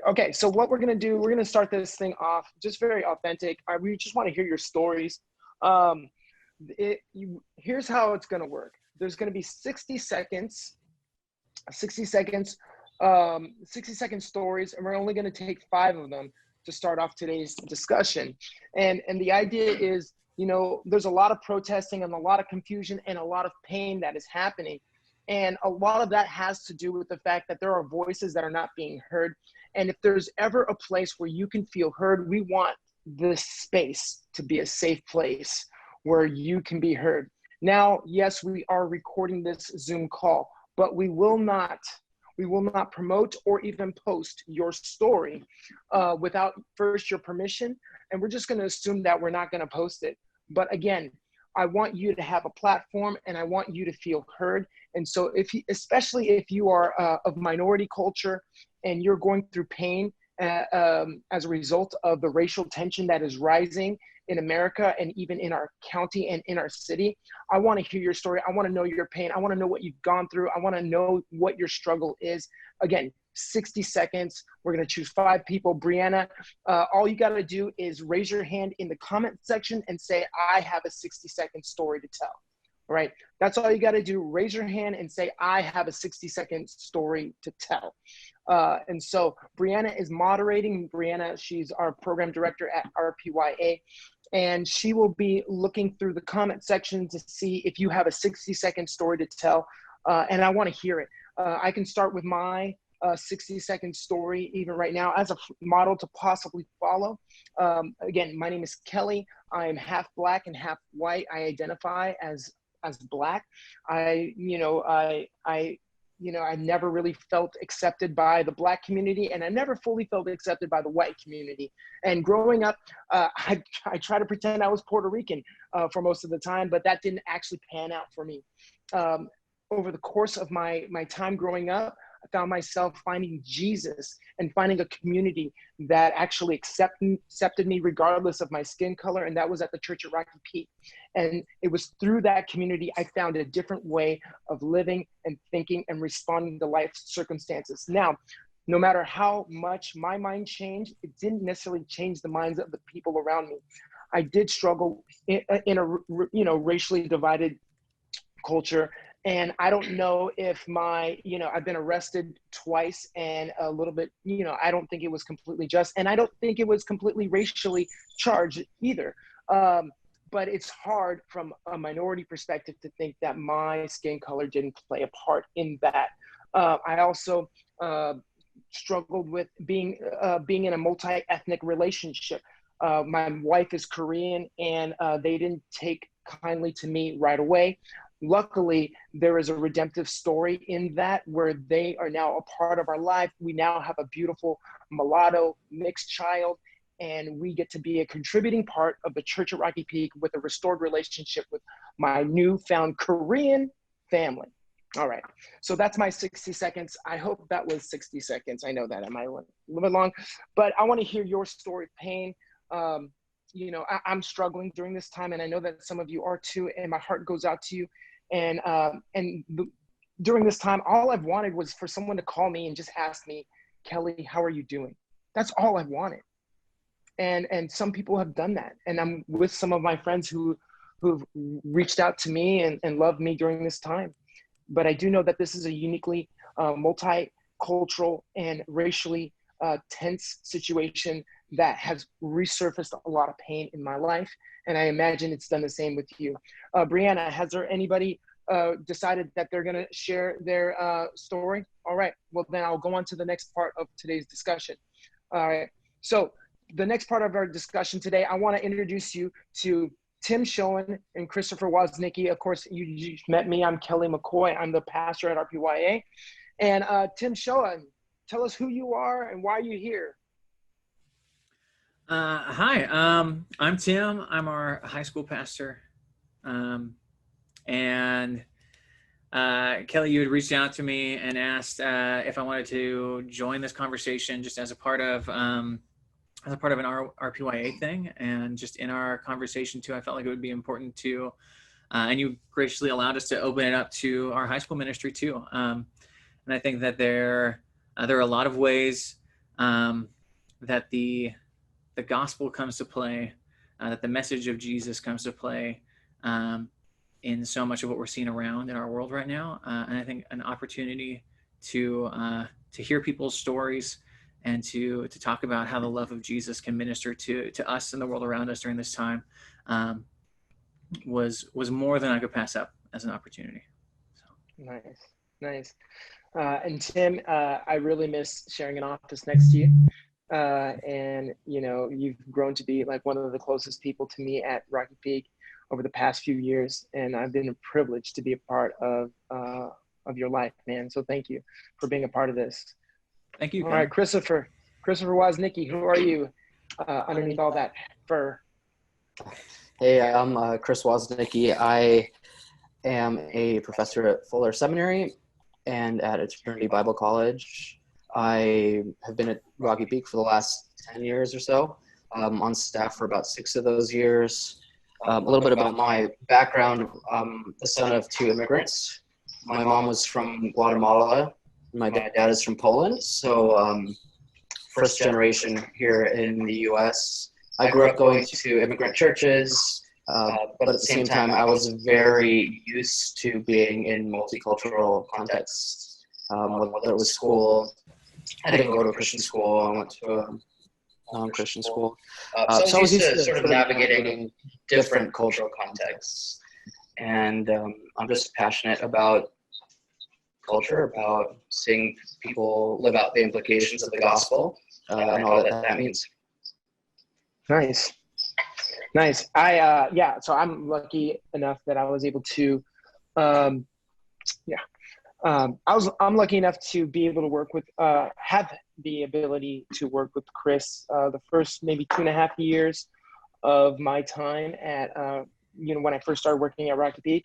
Okay, so what we're gonna do, we're gonna start this thing off just very authentic. We just want to hear your stories. Um, Here's how it's gonna work. There's gonna be 60 seconds, 60 seconds, 60-second stories, and we're only gonna take 5 of them to start off today's discussion. And the idea is, there's a lot of protesting and a lot of confusion and a lot of pain that is happening. And a lot of that has to do with the fact that there are voices that are not being heard. And if there's ever a place where you can feel heard, we want this space to be a safe place where you can be heard. Now, yes, we are recording this Zoom call, but we will not promote or even post your story without first your permission. And we're just going to assume that we're not going to post it. But again, I want you to have a platform and I want you to feel heard. And so especially if you are of minority culture and you're going through pain as a result of the racial tension that is rising in America and even in our county and in our city, I want to hear your story. I want to know your pain. I want to know what you've gone through. I want to know what your struggle is. Again, 60 seconds. We're going to choose 5 people. Brianna, all you got to do is raise your hand in the comment section and say, I have a 60-second story to tell. All right. That's all you got to do. Raise your hand and say, I have a 60-second story to tell. And so Brianna is moderating. Brianna, she's our program director at RPYA. And she will be looking through the comment section to see if you have a 60-second story to tell. And I want to hear it. I can start with my 60-second story even right now as a model to possibly follow. Again, my name is Kelly. I am half Black and half white. I identify as Black. I never really felt accepted by the Black community, and I never fully felt accepted by the white community. And growing up, I try to pretend I was Puerto Rican for most of the time, but that didn't actually pan out for me. Over the course of my time growing up, I found myself finding Jesus and finding a community that actually accepted me regardless of my skin color, and that was at the church at Rocky Peak. And it was through that community I found a different way of living and thinking and responding to life's circumstances. Now, no matter how much my mind changed, it didn't necessarily change the minds of the people around me. I did struggle in a racially divided culture. And I don't know if I've been arrested twice and a little bit, I don't think it was completely just. And I don't think it was completely racially charged either. But it's hard from a minority perspective to think that my skin color didn't play a part in that. I also struggled with being in a multi-ethnic relationship. My wife is Korean, and they didn't take kindly to me right away. Luckily, there is a redemptive story in that where they are now a part of our life. We now have a beautiful mulatto mixed child, and we get to be a contributing part of the church at Rocky Peak with a restored relationship with my newfound Korean family. All right, so that's my 60 seconds. I hope that was 60 seconds. I know that I might went a little bit long, but I want to hear your story of pain. I'm struggling during this time, and I know that some of you are too, and my heart goes out to you. And during this time, all I've wanted was for someone to call me and just ask me, Kelly, how are you doing? That's all I've wanted. And some people have done that. And I'm with some of my friends who've reached out to me and loved me during this time. But I do know that this is a uniquely multicultural and racially tense situation that has resurfaced a lot of pain in my life. And I imagine it's done the same with you. Brianna, has there anybody decided that they're gonna share their story? All right, well then I'll go on to the next part of today's discussion. All right, so the next part of our discussion today, I wanna introduce you to Tim Schoen and Christopher Woznicki. Of course, you just met me, I'm Kelly McCoy. I'm the pastor at RPYA. And Tim Schoen, tell us who you are and why you're here. Hi, I'm Tim. I'm our high school pastor. And Kelly, you had reached out to me and asked if I wanted to join this conversation just as a part of an RPYA thing. And just in our conversation too, I felt like it would be important to, and you graciously allowed us to open it up to our high school ministry too. And I think that there are a lot of ways that the gospel comes to play, that the message of Jesus comes to play in so much of what we're seeing around in our world right now. And I think an opportunity to hear people's stories and to talk about how the love of Jesus can minister to us and the world around us during this time was more than I could pass up as an opportunity. So. Nice. And Tim, I really miss sharing an office next to you. And you've grown to be like one of the closest people to me at Rocky Peak over the past few years, and I've been privileged to be a part of your life, man. So thank you for being a part of this. Thank you. All right, Christopher Woznicki, who are you underneath all that fur? Hey, I'm Chris Woznicki. I am a professor at Fuller Seminary and at Eternity Bible College. I have been at Rocky Peak for the last 10 years or so, on staff for about 6 of those years. A little bit about my background. I'm the son of 2 immigrants. My mom was from Guatemala. My dad is from Poland. So first generation here in the U.S. I grew up going to immigrant churches, but at the same time, I was very used to being in multicultural contexts, whether it was school. I didn't go to a Christian school. I went to a non-Christian school. So I was used to sort of navigating different cultural contexts. And I'm just passionate about culture, about seeing people live out the implications of the gospel and all that means. Nice. So I'm lucky enough that I was able to, I'm lucky enough to be able to work with, have the ability to work with Chris the first maybe 2.5 years of my time at, when I first started working at Rocky Peak.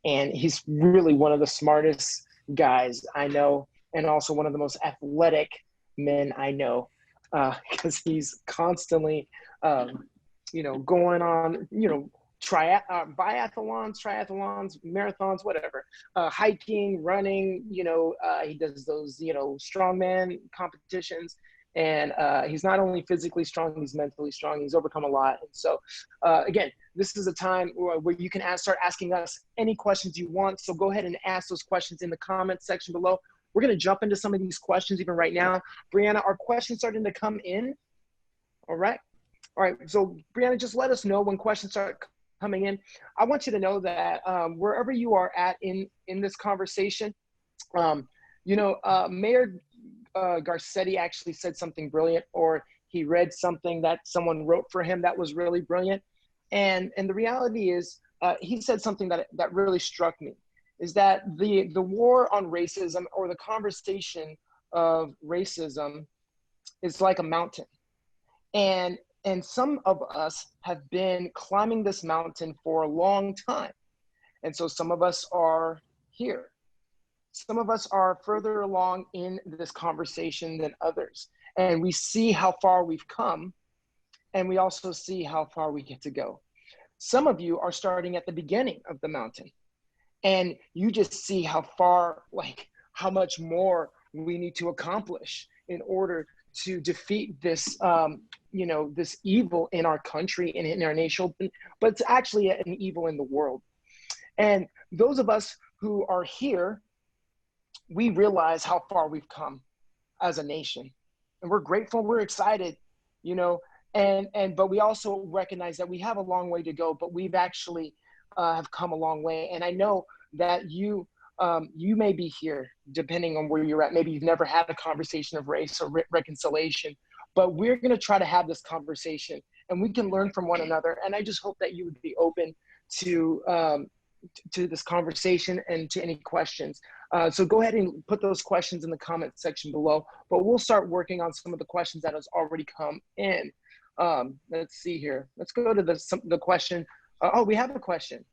And he's really one of the smartest guys I know, and also one of the most athletic men I know, because he's constantly, going on, biathlons, triathlons, marathons, whatever, hiking, running, he does those, strongman competitions. And he's not only physically strong, he's mentally strong. He's overcome a lot. And so, again, this is a time where you can start asking us any questions you want. So go ahead and ask those questions in the comments section below. We're going to jump into some of these questions even right now. Brianna, are questions starting to come in? All right. So Brianna, just let us know when questions start coming in. I want you to know that wherever you are at in this conversation, Mayor Garcetti actually said something brilliant, or he read something that someone wrote for him that was really brilliant. And the reality is, he said something that really struck me, is that the war on racism, or the conversation of racism, is like a mountain. And some of us have been climbing this mountain for a long time. And so some of us are here. Some of us are further along in this conversation than others. And we see how far we've come, and we also see how far we get to go. Some of you are starting at the beginning of the mountain, and you just see how far, how much more we need to accomplish in order to defeat this, this evil in our country and in our nation, but it's actually an evil in the world. And those of us who are here, we realize how far we've come as a nation, and we're grateful, we're excited, but we also recognize that we have a long way to go, but we've actually have come a long way. And I know that you may be here, depending on where you're at. Maybe you've never had a conversation of race or reconciliation, but we're going to try to have this conversation, and we can learn from one another. And I just hope that you would be open to this conversation and to any questions. So go ahead and put those questions in the comment section below, but we'll start working on some of the questions that has already come in. Let's see here. Let's go to the question. We have a question.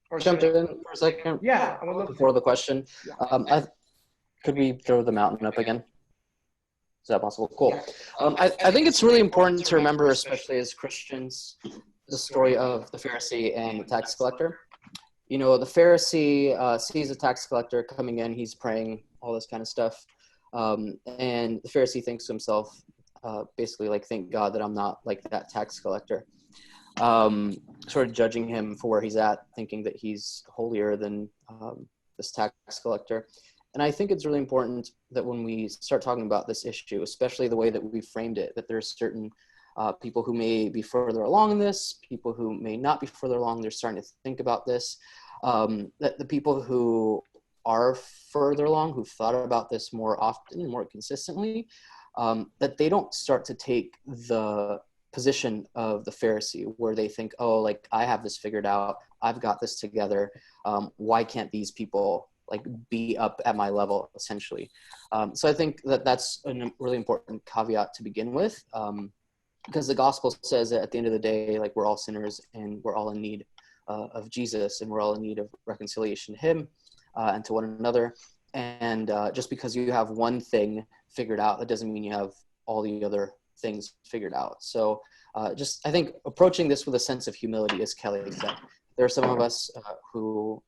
Or jumped in for a second. Yeah, I would love before the question. Could we throw the mountain up again? Is that possible? Cool. I think it's really important to remember, especially as Christians, the story of the Pharisee and the tax collector. The Pharisee sees a tax collector coming in, he's praying, all this kind of stuff. And the Pharisee thinks to himself, basically like, thank God that I'm not like that tax collector. Sort of judging him for where he's at, thinking that he's holier than this tax collector. And I think it's really important that when we start talking about this issue, especially the way that we framed it, that there's certain people who may be further along in this, people who may not be further along, they're starting to think about this, that the people who are further along, who've thought about this more often, more consistently, that they don't start to take the position of the Pharisee where they think, oh, like, I have this figured out, I've got this together, why can't these people like be up at my level, essentially? So I think that that's a really important caveat to begin with, because the gospel says that at the end of the day, like, we're all sinners and we're all in need of Jesus, and we're all in need of reconciliation to him and to one another. And just because you have one thing figured out, that doesn't mean you have all the other things figured out. So just, I think, approaching this with a sense of humility, as Kelly said. There are some of us who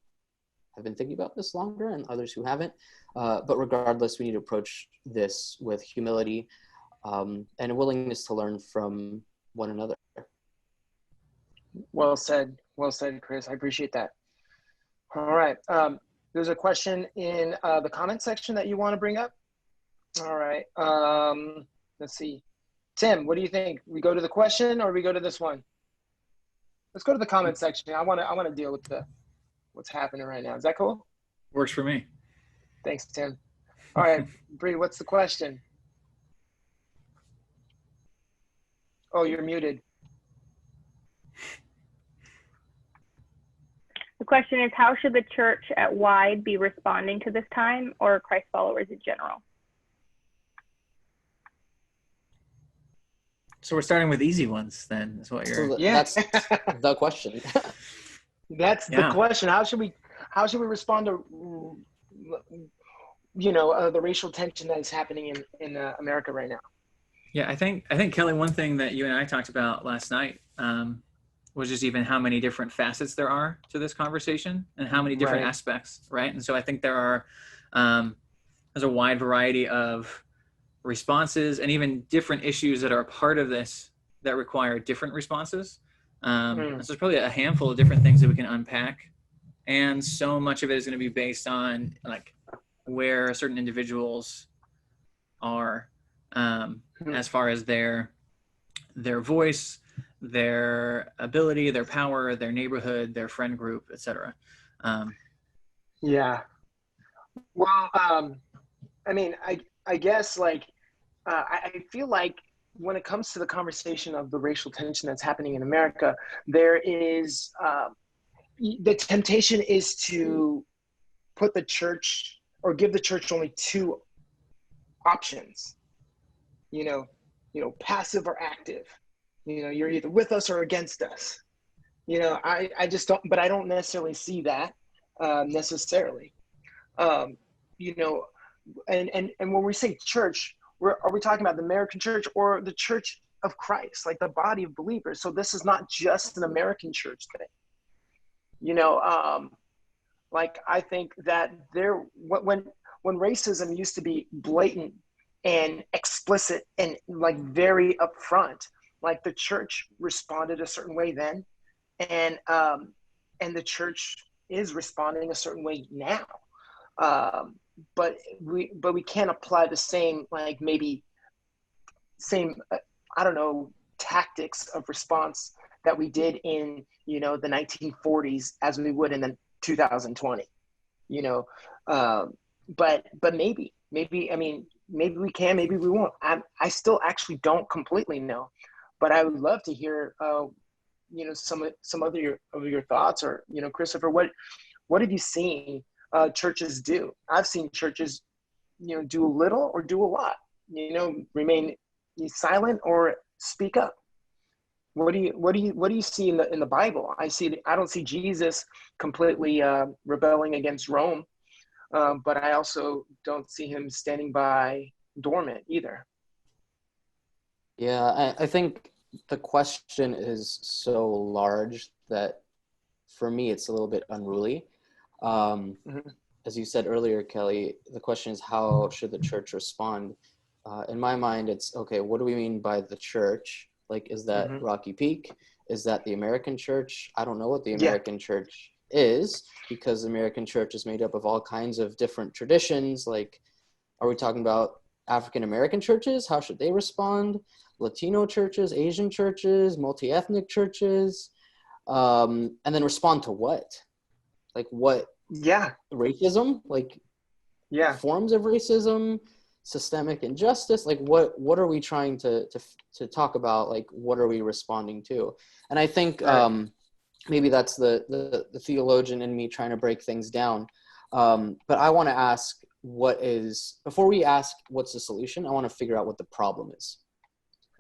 have been thinking about this longer and others who haven't. But regardless, we need to approach this with humility and a willingness to learn from one another. Well said, Chris. I appreciate that. All right. There's a question in the comment section that you want to bring up. All right. Let's see. Tim, what do you think? We go to the question or we go to this one? Let's go to the comment section. I want to deal with what's happening right now. Is that cool? Works for me. Thanks, Tim. All right, Bree, what's the question? Oh, you're muted. The question is, how should the church at wide be responding to this time, or Christ followers in general? So we're starting with easy ones then, is what you're... So that's the question. That's the question. How should we respond to, the racial tension that is happening in America right now? Yeah, I think Kelly, one thing that you and I talked about last night was just even how many different facets there are to this conversation and how many different aspects, right? And so I think there's a wide variety of responses and even different issues that are a part of this that require different responses. So there's probably a handful of different things that we can unpack. And so much of it is going to be based on like where certain individuals are as far as their voice, their ability, their power, their neighborhood, their friend group, etc. Yeah. Well, I mean, I guess like I feel like when it comes to the conversation of the racial tension that's happening in America, there is the temptation is to put the church or give the church only two options, passive or active. You're either with us or against us. I just don't, but I don't necessarily see that necessarily. And when we say church, are we talking about the American church or the church of Christ, like the body of believers? So this is not just an American church thing. Like I think that when racism used to be blatant and explicit and like very upfront, like the church responded a certain way then, and the church is responding a certain way now. But we can't apply the same tactics of response that we did in the 1940s as we would in the 2020. But maybe I mean, maybe we can, maybe we won't. I still actually don't completely know, but I would love to hear some of your thoughts, or Christopher, what have you seen churches do? I've seen churches do a little or do a lot, remain silent or speak up. What do you see in the Bible? I don't see Jesus completely rebelling against Rome, but I also don't see him standing by dormant either. Yeah, I think the question is so large that for me it's a little bit unruly. As you said earlier, Kelly, the question is, how should the church respond? in my mind, it's okay. What do we mean by the church? Like, is that Mhm. Rocky Peak? Is that the American church? I don't know what the Yeah. American church is, because the American church is made up of all kinds of different traditions. Like, are we talking about African American churches? How should they respond? Latino churches, Asian churches, multi-ethnic churches, and then respond to what? Like, what? Yeah. Racism? Like, Yeah. forms of racism, systemic injustice? Like, what are we trying to talk about? Like, what are we responding to? And I think Right. maybe that's the theologian in me trying to break things down. But I want to ask, before we ask what's the solution, I want to figure out what the problem is.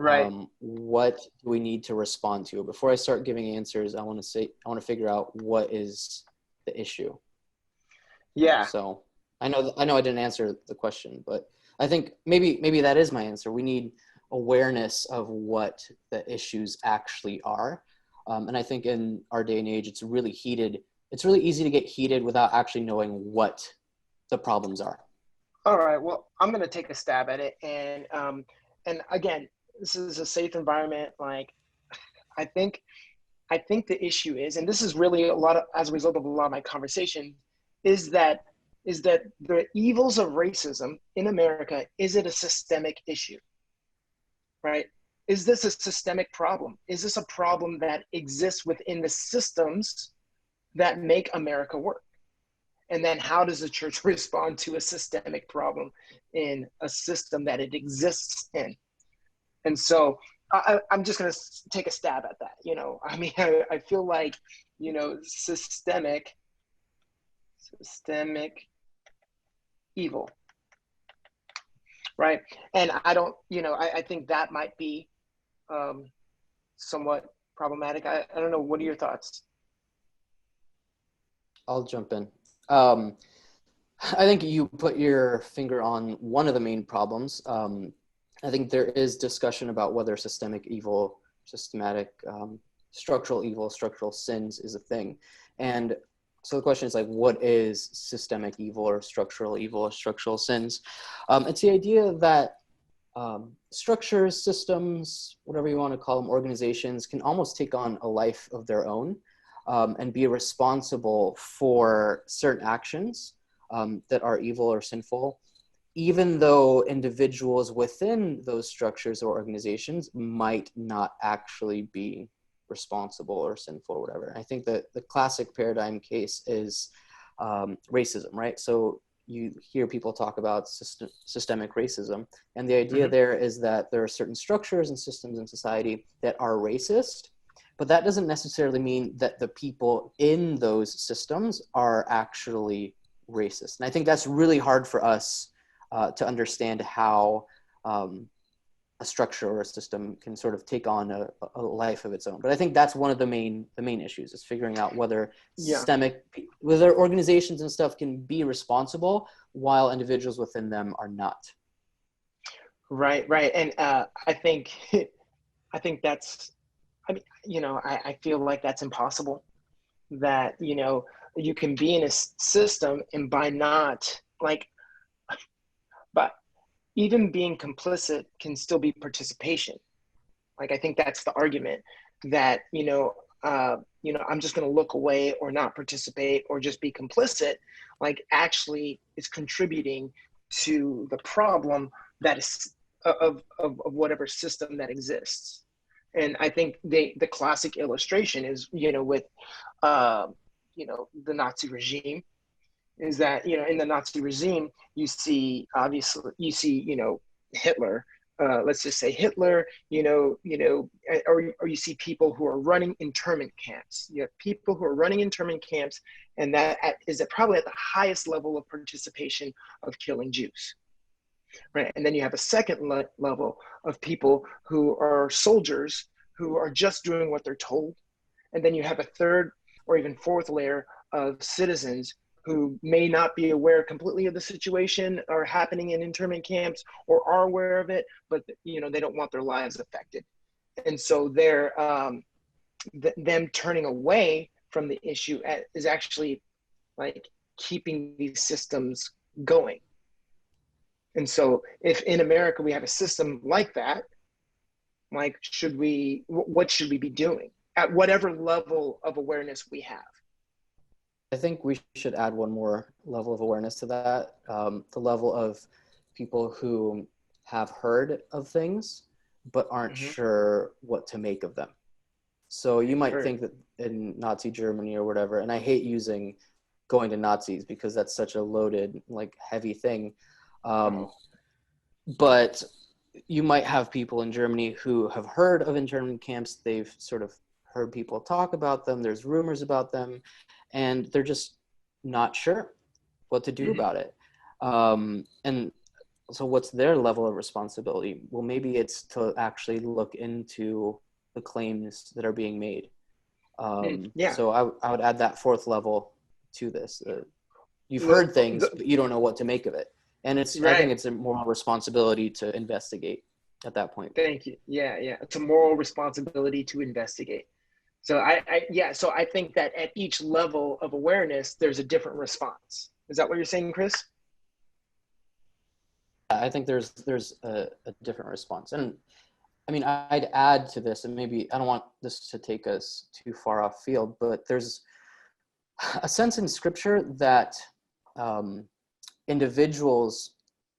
Right. What do we need to respond to? Before I start giving answers, I want to figure out what is the issue. Yeah. So I know I didn't answer the question, but I think maybe that is my answer. We need awareness of what the issues actually are. And I think in our day and age, it's really heated. It's really easy to get heated without actually knowing what the problems are. All right. Well, I'm going to take a stab at it. And again, this is a safe environment. Like, I think the issue is, and this is really a lot of, as a result of a lot of my conversation, is that the evils of racism in America, is it a systemic issue, right? Is this a systemic problem? Is this a problem that exists within the systems that make America work? And then how does the church respond to a systemic problem in a system that it exists in? And so I'm just going to take a stab at that. I mean, I feel like, systemic evil, right? And I don't, I think that might be somewhat problematic. I don't know. What are your thoughts? I'll jump in. I think you put your finger on one of the main problems. I think there is discussion about whether systemic evil, structural evil, structural sins is a thing. And so the question is, like, what is systemic evil or structural sins? It's the idea that structures, systems, whatever you want to call them, organizations can almost take on a life of their own, and be responsible for certain actions that are evil or sinful, even though individuals within those structures or organizations might not actually be responsible or sinful or whatever. I think that the classic paradigm case is racism, right? So you hear people talk about systemic racism, and the idea there is that there are certain structures and systems in society that are racist, but that doesn't necessarily mean that the people in those systems are actually racist. And I think that's really hard for us to understand, how a structure or a system can sort of take on a life of its own. But I think that's one of the main issues, is figuring out whether whether organizations and stuff can be responsible while individuals within them are not. Right. And I think that's, I mean, I feel like that's impossible. That, you can be in a system, and by not, like, but even being complicit can still be participation. Like, I think that's the argument, that, I'm just going to look away or not participate or just be complicit, like, actually is contributing to the problem that is of whatever system that exists. And I think the classic illustration is, with, the Nazi regime, is that, in the Nazi regime, you see Hitler. Let's just say Hitler, or you see people who are running internment camps. You have people who are running internment camps, and that is probably at the highest level of participation of killing Jews. Right. And then you have a second level of people who are soldiers who are just doing what they're told. And then you have a third or even fourth layer of citizens who may not be aware completely of the situation or happening in internment camps, or are aware of it, but they don't want their lives affected. And so they're them turning away from the issue is actually, like, keeping these systems going. And so if in America we have a system like that, like, what should we be doing at whatever level of awareness we have? I think we should add one more level of awareness to that. The level of people who have heard of things, but aren't sure what to make of them. So you might think that in Nazi Germany or whatever, and I hate using going to Nazis because that's such a loaded, like, heavy thing. But you might have people in Germany who have heard of internment camps. They've sort of heard people talk about them. There's rumors about them, and they're just not sure what to do about it. And so what's their level of responsibility? Well, maybe it's to actually look into the claims that are being made. So I would add that fourth level to this. You've heard things, but you don't know what to make of it. And I think it's a moral responsibility to investigate at that point. Thank you. Yeah. It's a moral responsibility to investigate. So so I think that at each level of awareness, there's a different response. Is that what you're saying, Chris? I think there's a different response. And I mean, I'd add to this, and maybe I don't want this to take us too far off field, but there's a sense in Scripture that individuals,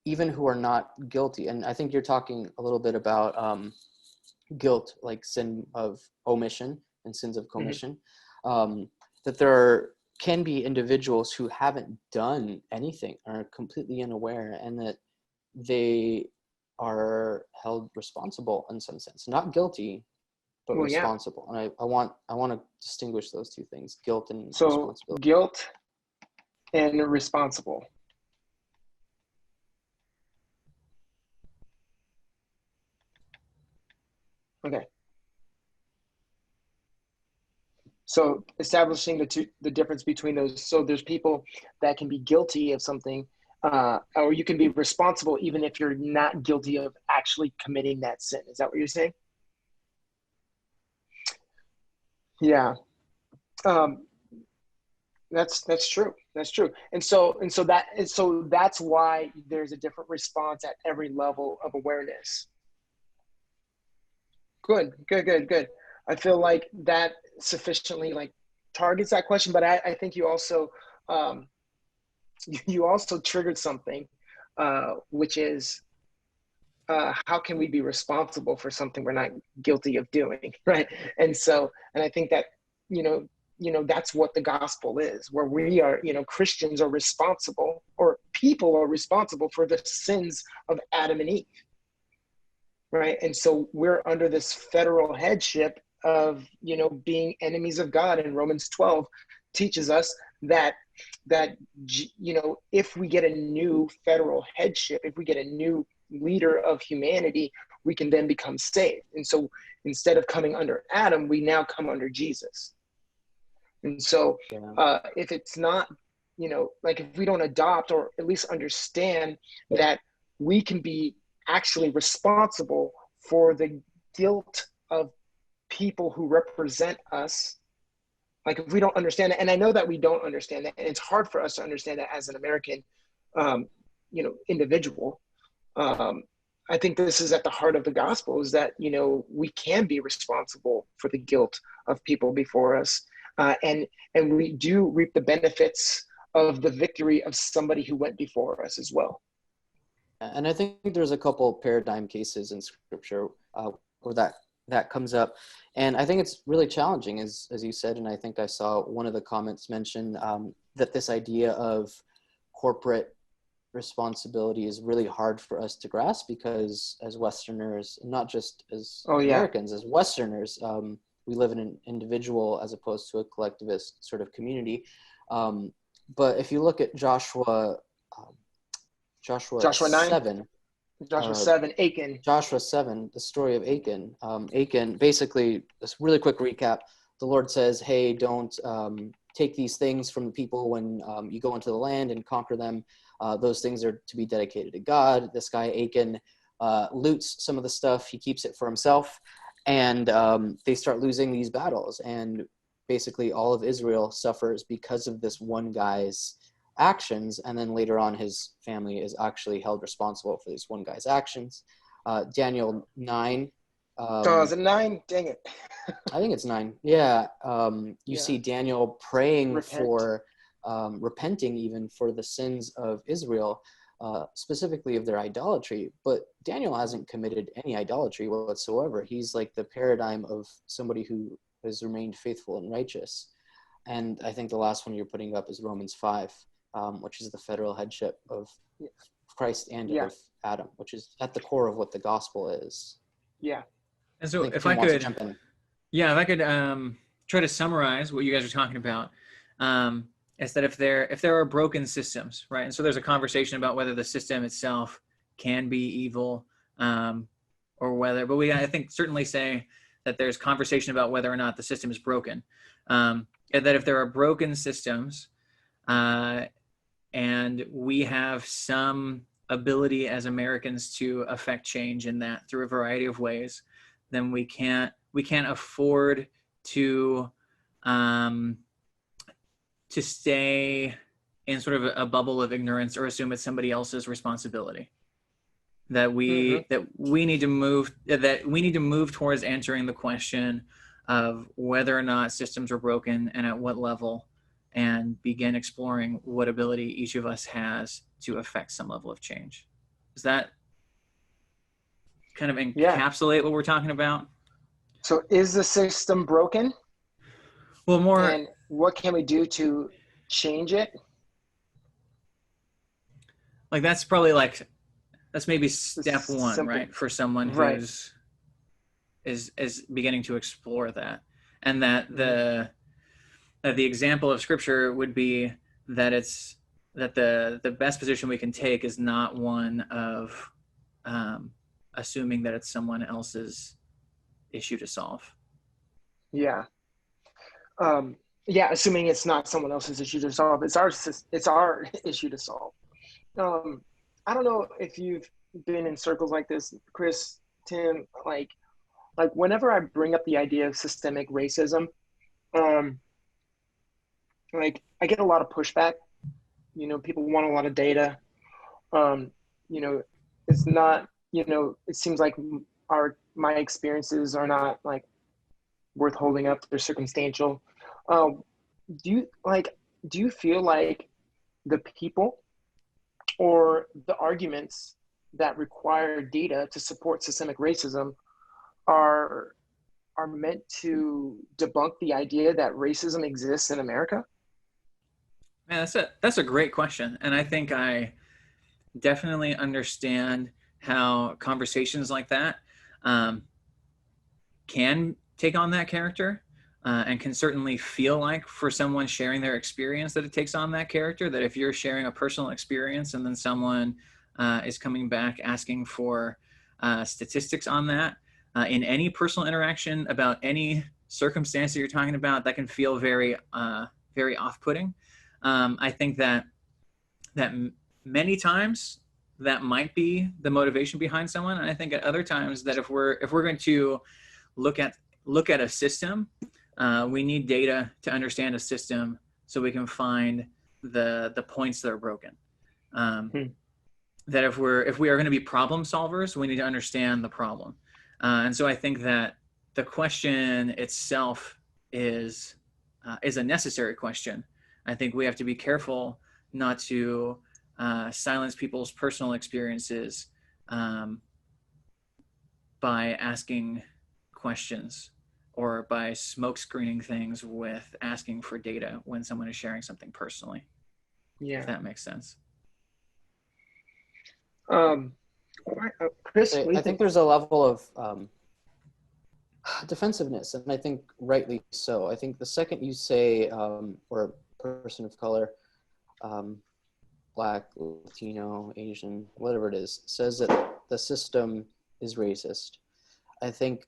even who are not guilty, and I think you're talking a little bit about guilt, like sin of omission and sins of commission, that there can be individuals who haven't done anything, are completely unaware, and that they are held responsible in some sense, not guilty, but responsible. And I want to distinguish those two things, guilt and responsibility. Guilt and responsible. Okay. So establishing the difference between those. So there's people that can be guilty of something, or you can be responsible even if you're not guilty of actually committing that sin. Is that what you're saying? Yeah. That's true. That's true. And so that's why there's a different response at every level of awareness. Good. I feel like that sufficiently targets that question, but I think you also triggered something, which is how can we be responsible for something we're not guilty of doing, right? And I think that that's what the gospel is, where we are, Christians are responsible, or people are responsible for the sins of Adam and Eve. Right. And so we're under this federal headship of, being enemies of God. And Romans 12 teaches us that, if we get a new federal headship, if we get a new leader of humanity, we can then become saved. And so instead of coming under Adam, we now come under Jesus. And so if it's not, if we don't adopt or at least understand that we can be actually responsible for the guilt of people who represent us, like if we don't understand that, and I know that we don't understand that, and it's hard for us to understand that as an American, individual. I think this is at the heart of the gospel, is that, we can be responsible for the guilt of people before us, and we do reap the benefits of the victory of somebody who went before us as well. And I think there's a couple paradigm cases in Scripture where that comes up. And I think it's really challenging, as you said, and I think I saw one of the comments mention that this idea of corporate responsibility is really hard for us to grasp, because as Westerners, not just as Americans, as Westerners, we live in an individual as opposed to a collectivist sort of community. But if you look at Joshua 7. Joshua 7, Achan. Joshua 7, the story of Achan. Achan, basically, this really quick recap. The Lord says, hey, don't take these things from the people when you go into the land and conquer them. Those things are to be dedicated to God. This guy, Achan, loots some of the stuff. He keeps it for himself. And they start losing these battles. And basically all of Israel suffers because of this one guy's actions, and then later on his family is actually held responsible for this one guy's actions. Daniel 9. Oh, is it 9? Dang it. I think it's 9. Yeah. You Yeah. see Daniel praying Repent. for, repenting even for the sins of Israel, specifically of their idolatry. But Daniel hasn't committed any idolatry whatsoever. He's like the paradigm of somebody who has remained faithful and righteous. And I think the last one you're putting up is Romans 5, which is the federal headship of Christ and Yeah. of Adam, which is at the core of what the gospel is. Yeah. And so think if Tim I wants to could, jump in. yeah, if I could try to summarize what you guys are talking about, is that if there are broken systems, right? And so there's a conversation about whether the system itself can be evil, or whether, but I think certainly say that there's conversation about whether or not the system is broken. And that if there are broken systems, and we have some ability as Americans to affect change in that through a variety of ways, then we can't afford to stay in sort of a bubble of ignorance or assume it's somebody else's responsibility. That we need to move towards answering the question of whether or not systems are broken and at what level, and begin exploring what ability each of us has to affect some level of change. Does that kind of encapsulate what we're talking about? So is the system broken? Well, more. And what can we do to change it? Like that's maybe step one, Simple. right? For someone Right. who's is beginning to explore that, and that the example of scripture would be that it's that the best position we can take is not one of assuming that it's someone else's issue to solve. Yeah. Yeah, assuming it's not someone else's issue to solve. It's our issue to solve. I don't know if you've been in circles like this, Chris, Tim, like whenever I bring up the idea of systemic racism, like I get a lot of pushback. You know, people want a lot of data. You know, it's not, you know, it seems like my experiences are not like worth holding up. They're circumstantial. Do you feel like the people or the arguments that require data to support systemic racism are meant to debunk the idea that racism exists in America? Man, that's a great question, and I think I definitely understand how conversations like that can take on that character, and can certainly feel like for someone sharing their experience that it takes on that character. That if you're sharing a personal experience and then someone is coming back asking for statistics on that in any personal interaction about any circumstance that you're talking about, that can feel very very off-putting. I think that many times that might be the motivation behind someone, and I think at other times that if we're going to look at a system, we need data to understand a system so we can find the points that are broken. That if we are going to be problem solvers, we need to understand the problem. And so I think that the question itself is a necessary question. I think we have to be careful not to silence people's personal experiences by asking questions or by smoke screening things with asking for data when someone is sharing something personally. Yeah. If that makes sense. Chris, I think there's a level of defensiveness, and I think rightly so. I think the second you say, or a person of color, Black, Latino, Asian, whatever it is, says that the system is racist, I think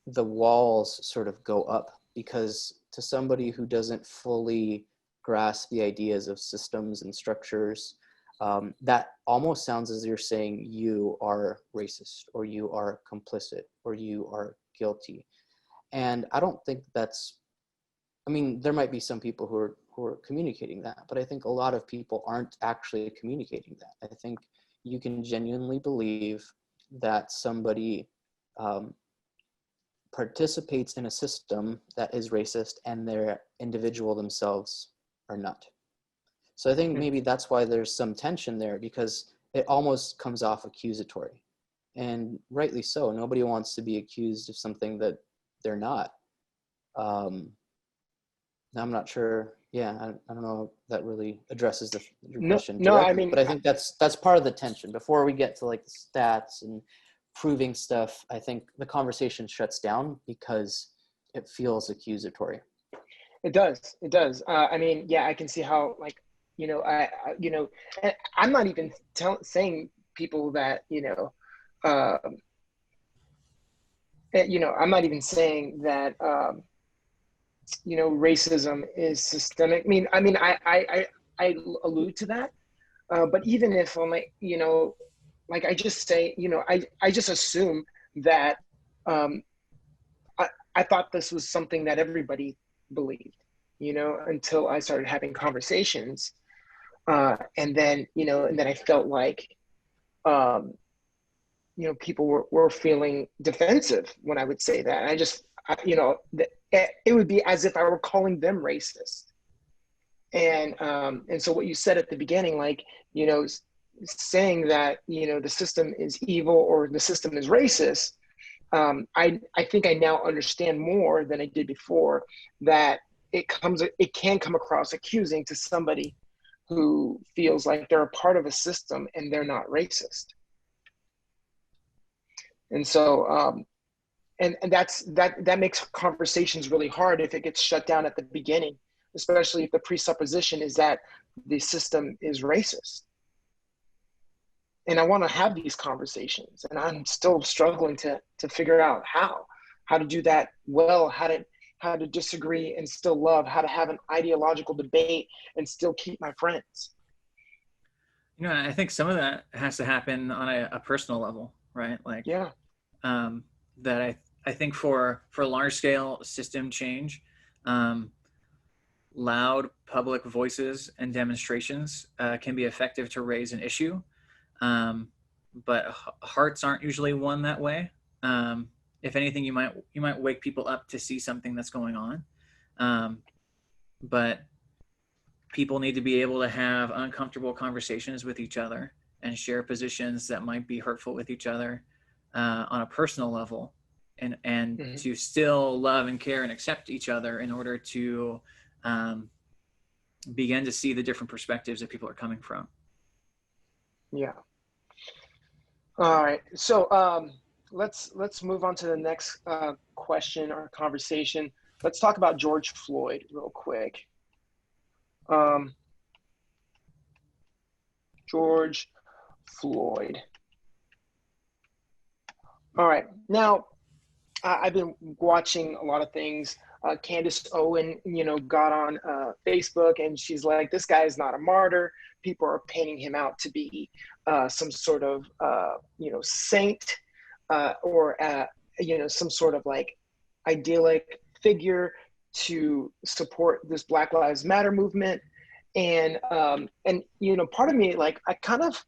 the walls sort of go up, because to somebody who doesn't fully grasp the ideas of systems and structures, that almost sounds as you're saying you are racist, or you are complicit, or you are guilty. And I don't think that's, I mean, there might be some people who who are communicating that. But I think a lot of people aren't actually communicating that. I think you can genuinely believe that somebody participates in a system that is racist and their individual themselves are not. So I think maybe that's why there's some tension there, because it almost comes off accusatory, and rightly so. Nobody wants to be accused of something that they're not. I'm not sure. Yeah, I don't know if that really addresses your question No, I directly, mean, but I think that's part of the tension. Before we get to like the stats and proving stuff, I think the conversation shuts down because it feels accusatory. it does. It does. I mean, yeah, I can see how, like, and I'm not even saying people that, I'm not even saying that, racism is systemic. I allude to that, but even if I'm like, like I just say, I just assume that um, I thought this was something that everybody believed, until I started having conversations, and then I felt like, um, people were feeling defensive when I would say that. And it would be as if I were calling them racist. And so what you said at the beginning, like, saying that, the system is evil or the system is racist, I think I now understand more than I did before that it can come across accusing to somebody who feels like they're a part of a system and they're not racist. And so, and that makes conversations really hard if it gets shut down at the beginning, especially if the presupposition is that the system is racist. And I want to have these conversations, and I'm still struggling to figure out how to do that well, how to disagree and still love, how to have an ideological debate and still keep my friends. I think some of that has to happen on a personal level, right? Like, Yeah. That I think for large scale system change, loud public voices and demonstrations can be effective to raise an issue. But hearts aren't usually won that way. If anything, you might wake people up to see something that's going on. But people need to be able to have uncomfortable conversations with each other and share positions that might be hurtful with each other on a personal level, and Mm-hmm. to still love and care and accept each other in order to begin to see the different perspectives that people are coming from. Yeah. All right. So let's move on to the next question or conversation. Let's talk about George Floyd real quick. George Floyd. All right. Now, I've been watching a lot of things. Candace Owen, got on Facebook, and she's like, this guy is not a martyr. People are painting him out to be some sort of, saint, or, some sort of like idyllic figure to support this Black Lives Matter movement. And part of me, like, I kind of,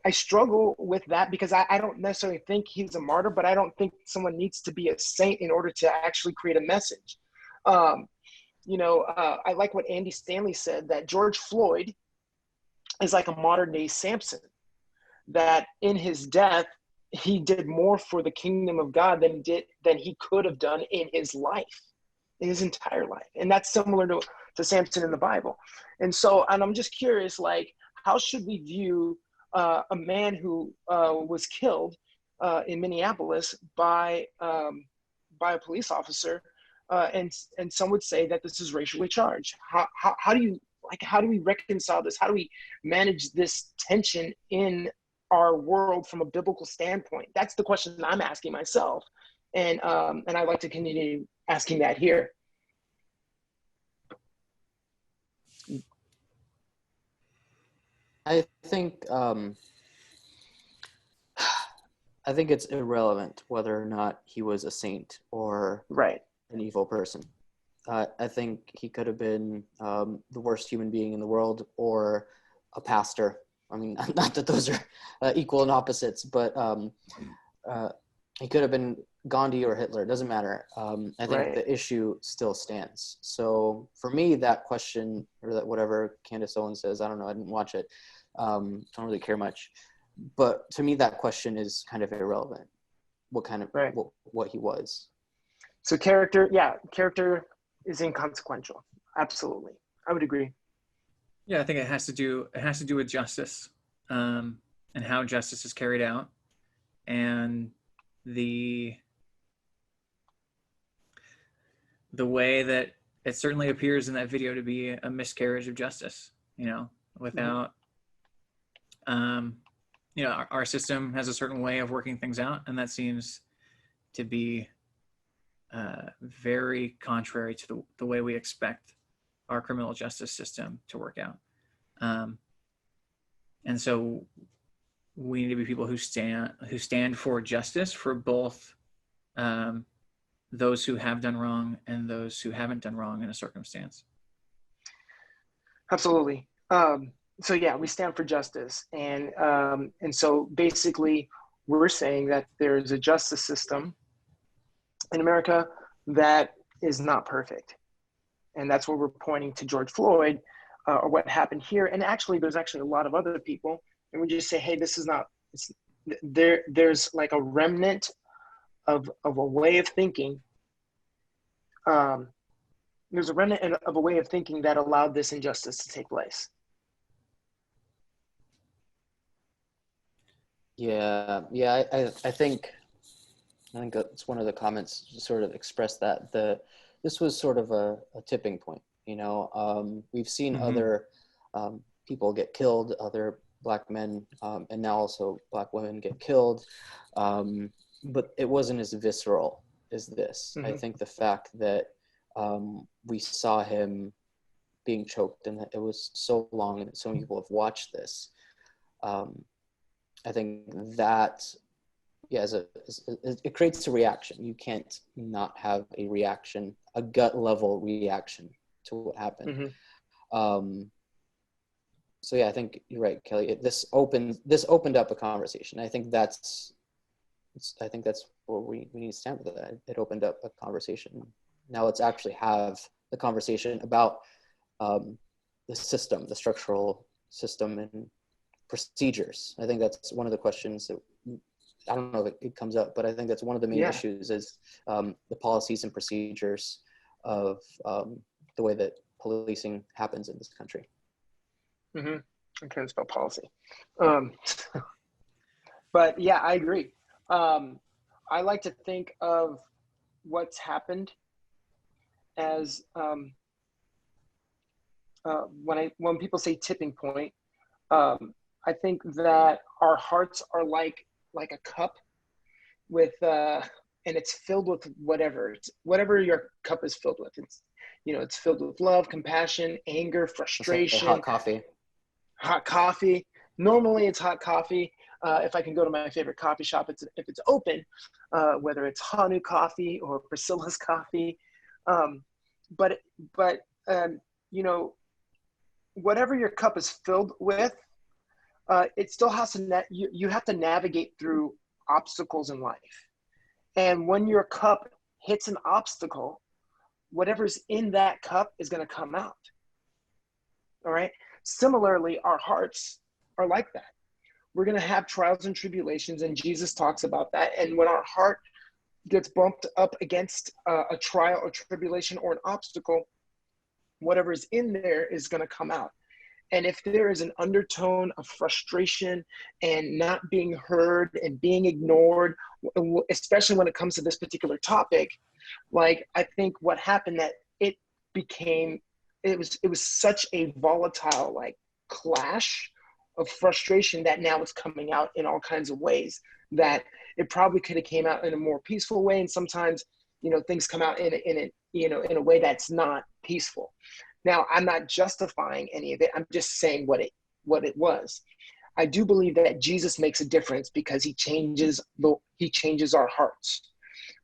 I struggle with that because I don't necessarily think he's a martyr, but I don't think someone needs to be a saint in order to actually create a message. I like what Andy Stanley said, that George Floyd is like a modern day Samson, that in his death, he did more for the kingdom of God than he could have done in his life, in his entire life. And that's similar to Samson in the Bible. And I'm just curious, like, how should we view a man who was killed in Minneapolis by a police officer, and some would say that this is racially charged? How do we reconcile this? How do we manage this tension in our world from a biblical standpoint? That's the question I'm asking myself, and I'd like to continue asking that here. I think it's irrelevant whether or not he was a saint or Right. an evil person. I think he could have been the worst human being in the world, or a pastor. I mean, not that those are equal and opposites, but he could have been Gandhi or Hitler. It doesn't matter. I think the issue still stands. So for me, that question, or that whatever Candace Owens says, I don't know, I didn't watch it. Don't really care much. But to me, that question is kind of irrelevant. What kind of, what he was. So character is inconsequential. Absolutely. I would agree. Yeah, I think it has to do with justice, and how justice is carried out, and the way that it certainly appears in that video to be a miscarriage of justice, without, our system has a certain way of working things out, and that seems to be very contrary to the way we expect our criminal justice system to work out. And so we need to be people who stand for justice for both those who have done wrong and those who haven't done wrong in a circumstance. Absolutely. So yeah, we stand for justice. And so basically we're saying that there's a justice system in America that is not perfect. And that's where we're pointing to George Floyd, or what happened here. And actually, there's actually a lot of other people. And we just say, hey, this is not, there's like a remnant of a way of thinking. There's a remnant of a way of thinking that allowed this injustice to take place. Yeah. I think it's one of the comments sort of expressed that this was sort of a tipping point. We've seen other people get killed, other Black men, and now also Black women get killed, but it wasn't as visceral as this. I think the fact that we saw him being choked and that it was so long and so many people have watched this, I think that it creates a reaction. You can't not have a reaction, a gut level reaction to what happened. So yeah, I think you're right, Kelly. This opened up a conversation. I think that's what we need to stand with that. It opened up a conversation. Now let's actually have the conversation about the system, the structural system and procedures. I think that's one of the questions that, I don't know if it comes up, but I think that's one of the main issues is the policies and procedures of the way that policing happens in this country. I can't spell policy. But yeah, I agree. I like to think of what's happened as when people say tipping point, I think that our hearts are like a cup with and it's filled with whatever your cup is filled with. It's filled with love, compassion, anger, frustration. Hot coffee. Normally it's hot coffee. If I can go to my favorite coffee shop, if it's open, whether it's Hanu coffee or Priscilla's coffee. But whatever your cup is filled with, it still has to, you have to navigate through obstacles in life. And when your cup hits an obstacle, whatever's in that cup is going to come out. All right. Similarly, our hearts are like that. We're going to have trials and tribulations, and Jesus talks about that. And when our heart gets bumped up against a trial or tribulation or an obstacle, whatever's in there is going to come out. And if there is an undertone of frustration and not being heard and being ignored, especially when it comes to this particular topic, like I think what happened that it was such a volatile like clash of frustration that now it's coming out in all kinds of ways that it probably could have came out in a more peaceful way. And sometimes, things come out in a way that's not peaceful. Now, I'm not justifying any of it. I'm just saying what it was. I do believe that Jesus makes a difference because he changes our hearts,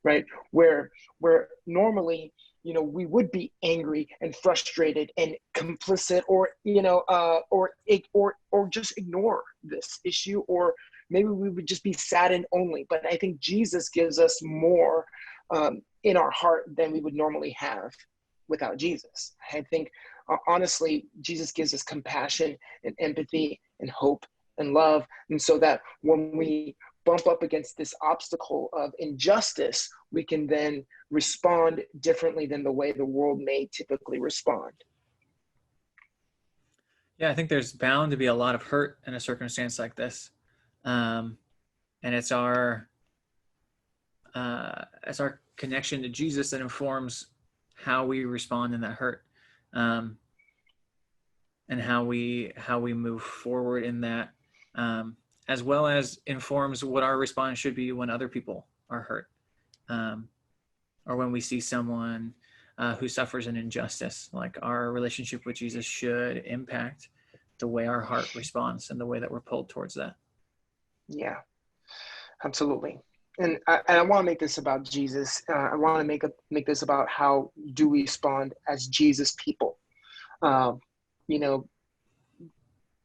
right? Where normally we would be angry and frustrated and complicit, or just ignore this issue, or maybe we would just be saddened only. But I think Jesus gives us more in our heart than we would normally have without Jesus. I think, honestly, Jesus gives us compassion and empathy and hope and love. And so that when we bump up against this obstacle of injustice, we can then respond differently than the way the world may typically respond. Yeah, I think there's bound to be a lot of hurt in a circumstance like this. And it's our connection to Jesus that informs how we respond in that hurt, and how we move forward in that, as well as informs what our response should be when other people are hurt, or when we see someone who suffers an injustice. Like, our relationship with Jesus should impact the way our heart responds and the way that we're pulled towards that. Yeah, absolutely. And I want to make this about Jesus. I want to make this about how do we respond as Jesus people. And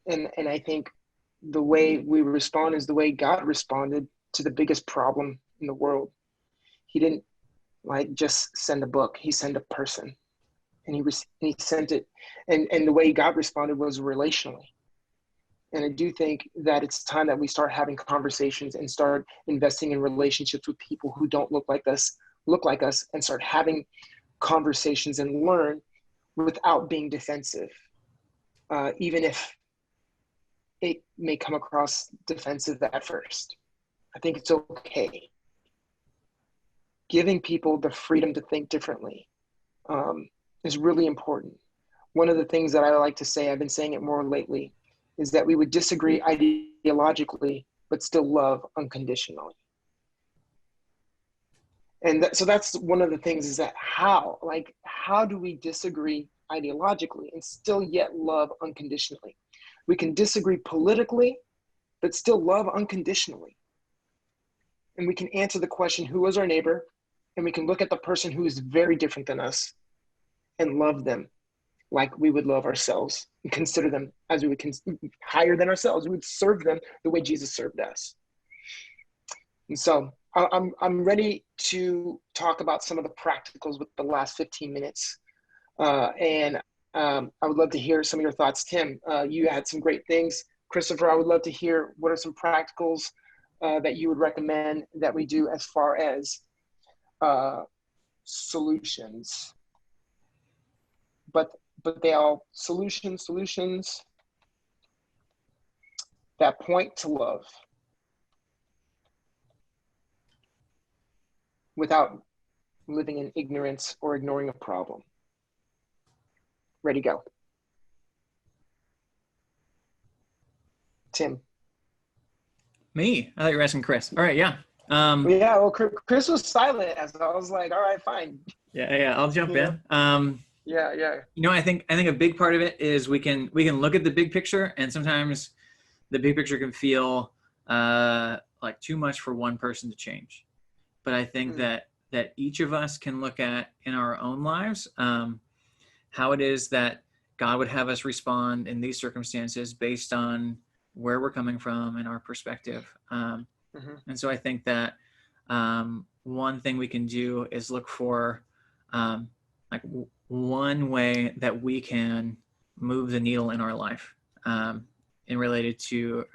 I think the way we respond is the way God responded to the biggest problem in the world. He didn't just send a book. He sent a person, and he sent it. And the way God responded was relationally. And I do think that it's time that we start having conversations and start investing in relationships with people who don't look like us, and start having conversations and learn without being defensive, even if it may come across defensive at first. I think it's okay. Giving people the freedom to think differently is really important. One of the things that I like to say, I've been saying it more lately, is that we would disagree ideologically, but still love unconditionally. And so that's one of the things, is that how do we disagree ideologically and still yet love unconditionally? We can disagree politically, but still love unconditionally. And we can answer the question, who is our neighbor? And we can look at the person who is very different than us and love them like we would love ourselves, and consider them as we would higher than ourselves. We would serve them the way Jesus served us. And so I'm ready to talk about some of the practicals with the last 15 minutes. And I would love to hear some of your thoughts. Tim, you had some great things. Christopher, I would love to hear what are some practicals that you would recommend that we do as far as solutions. But they all solutions that point to love without living in ignorance or ignoring a problem. Ready, go. Tim. Me? I thought you were asking Chris. All right, yeah. Well, Chris was silent, as I was like, all right, fine. Yeah, I'll jump in. Yeah. I think a big part of it is we can look at the big picture, and sometimes the big picture can feel like too much for one person to change. But I think that each of us can look at in our own lives how it is that God would have us respond in these circumstances based on where we're coming from and our perspective. And so I think that one thing we can do is look for one way that we can move the needle in our life, and related to